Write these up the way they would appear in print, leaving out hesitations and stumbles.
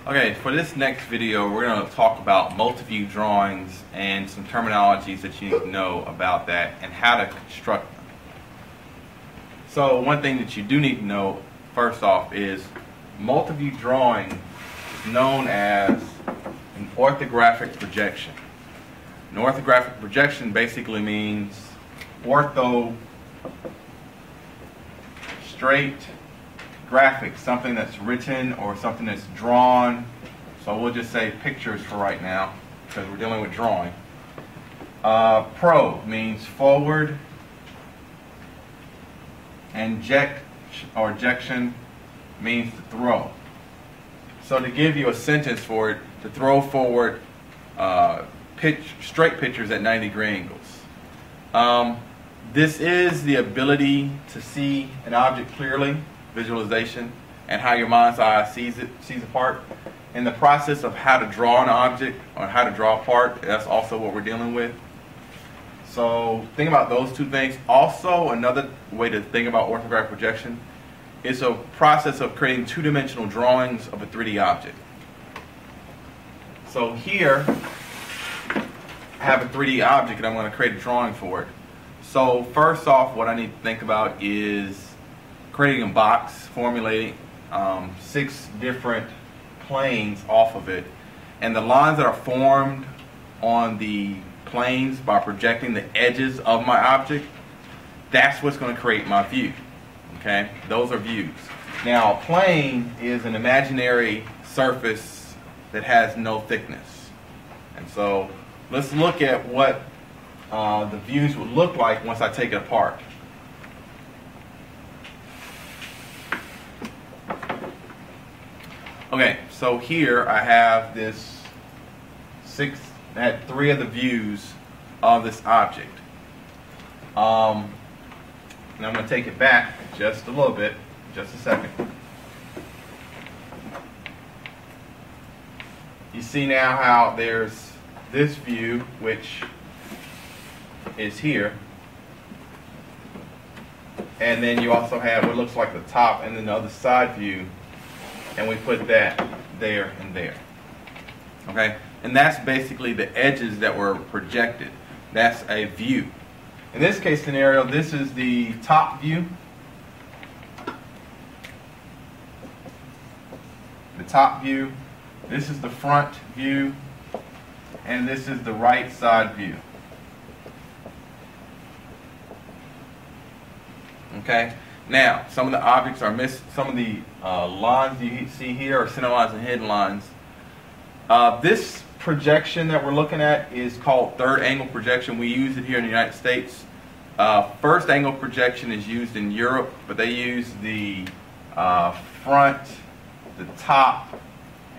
Okay, for this next video, we're going to talk about multi-view drawings and some terminologies that you need to know about that and how to construct them. So one thing that you do need to know, first off, is multi-view drawing is known as an orthographic projection. An orthographic projection basically means ortho, straight, graphic, something that's written or something that's drawn. So we'll just say pictures for right now because we're dealing with drawing. Pro means forward, and ejection means to throw. So to give you a sentence for it, to throw forward straight pictures at 90-degree angles. This is the ability to see an object clearly, visualization, and how your mind's eye sees a part. In the process of how to draw an object or how to draw a part, that's also what we're dealing with. So think about those two things. Also, another way to think about orthographic projection is a process of creating two-dimensional drawings of a 3D object. So here I have a 3D object and I'm going to create a drawing for it. So first off, what I need to think about is creating a box, formulating 6 different planes off of it, and the lines that are formed on the planes by projecting the edges of my object, that's what's going to create my view. Okay, those are views. Now a plane is an imaginary surface that has no thickness, and so let's look at what the views would look like once I take it apart. Okay, so here I have this I had 3 of the views of this object. And I'm going to take it back just a little bit, just a second. You see now how there's this view, which is here. And then you also have what looks like the top and then the other side view. And we put that there and there. Okay? And that's basically the edges that were projected. That's a view. In this case scenario, this is the top view. The top view. This is the front view. And this is the right side view. Okay? Now, some of the objects are missed. Some of the lines you see here are center lines and hidden lines. This projection that we're looking at is called third angle projection. We use it here in the United States. First angle projection is used in Europe, but they use the front, the top,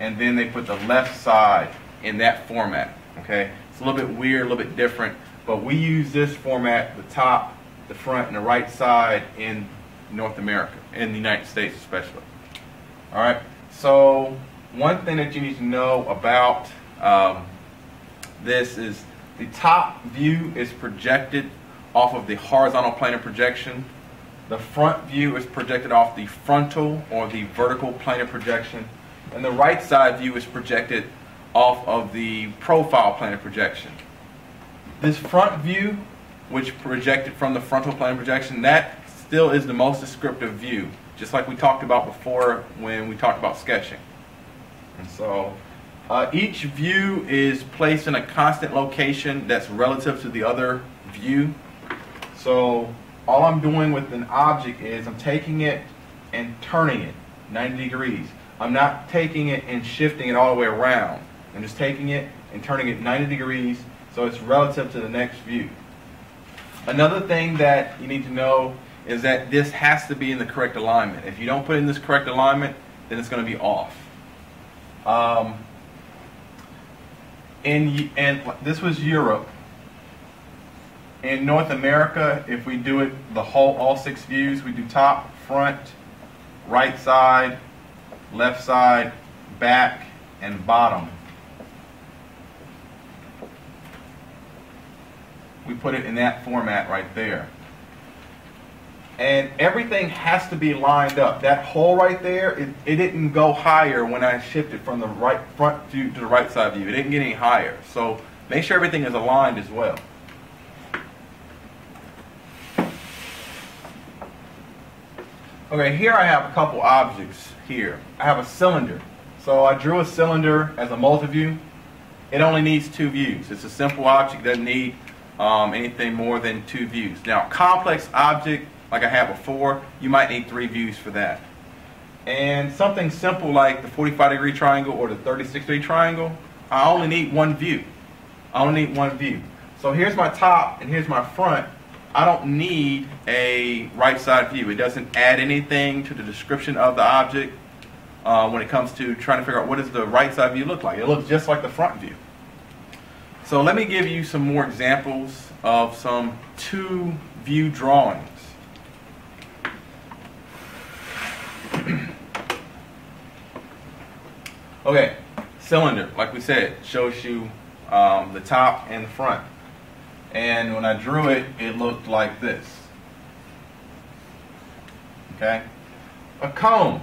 and then they put the left side in that format. Okay, it's a little bit weird, a little bit different, but we use this format: the top, the front, and the right side in North America, in the United States especially. All right, so one thing that you need to know about this is the top view is projected off of the horizontal plane of projection. The front view is projected off the frontal or the vertical plane of projection. And the right side view is projected off of the profile plane of projection. This front view, which projected from the frontal plane of projection, that still is the most descriptive view, just like we talked about before when we talked about sketching. And so each view is placed in a constant location that's relative to the other view. So all I'm doing with an object is I'm taking it and turning it 90 degrees. I'm not taking it and shifting it all the way around. I'm just taking it and turning it 90 degrees so it's relative to the next view. Another thing that you need to know is that this has to be in the correct alignment. If you don't put in this correct alignment, then it's going to be off. And this was Europe. In North America, if we do it all 6 views, we do top, front, right side, left side, back, and bottom. We put it in that format right there. And everything has to be lined up. That hole right there, it didn't go higher when I shifted from the right front view to the right side view. It didn't get any higher. So make sure everything is aligned as well. Okay, here I have a couple objects here. I have a cylinder. So I drew a cylinder as a multi-view. It only needs 2 views. It's a simple object, doesn't need anything more than 2 views. Now, complex object, like I had before, you might need 3 views for that. And something simple like the 45-degree triangle or the 36-degree triangle, I only need 1 view. I only need 1 view. So here's my top and here's my front. I don't need a right side view. It doesn't add anything to the description of the object when it comes to trying to figure out what does the right side view look like. It looks just like the front view. So let me give you some more examples of some 2-view drawings. Okay, cylinder, like we said, shows you the top and the front. And when I drew it, it looked like this. Okay? A cone.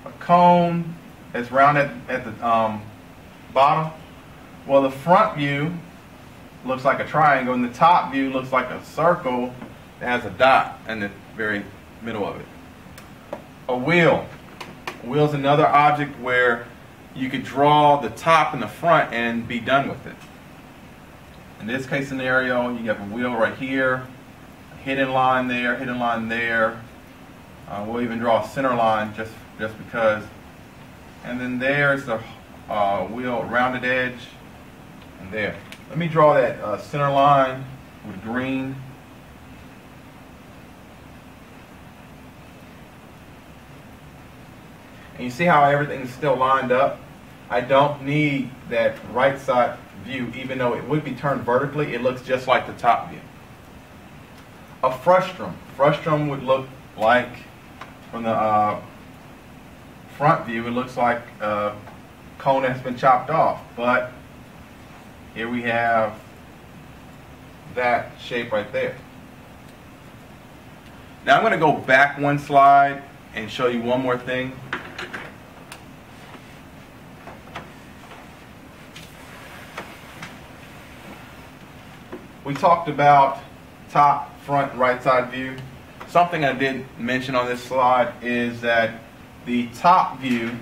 A cone is round at the bottom. Well, the front view looks like a triangle, and the top view looks like a circle that has a dot in the very middle of it. A wheel. A wheel is another object where you could draw the top and the front and be done with it. In this case scenario, you have a wheel right here, a hidden line there, hidden line there. We'll even draw a center line just because. And then there's the wheel rounded edge, and there. Let me draw that center line with green. And you see how everything's still lined up? I don't need that right side view, even though it would be turned vertically. It looks just like the top view. A frustrum. Frustrum would look like, from the front view, it looks like a cone that's been chopped off. But here we have that shape right there. Now I'm going to go back one slide and show you one more thing. We talked about top, front, right side view. Something I did mention on this slide is that the top view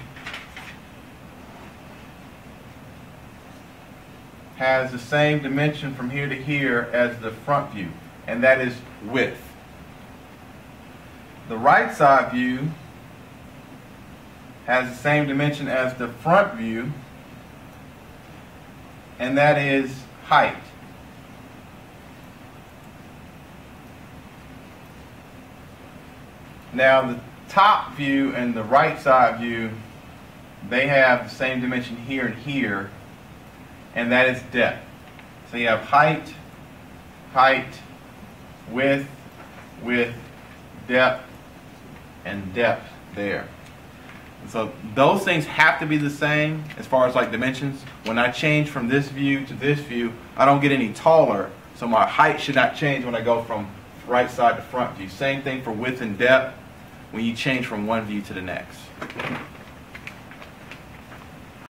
has the same dimension from here to here as the front view, and that is width. The right side view has the same dimension as the front view, and that is height. Now the top view and the right side view, they have the same dimension here and here, and that is depth. So you have height, height, width, width, depth, and depth there. And so those things have to be the same as far as like dimensions. When I change from this view to this view, I don't get any taller, so my height should not change when I go from right side to front view. Same thing for width and depth when you change from one view to the next.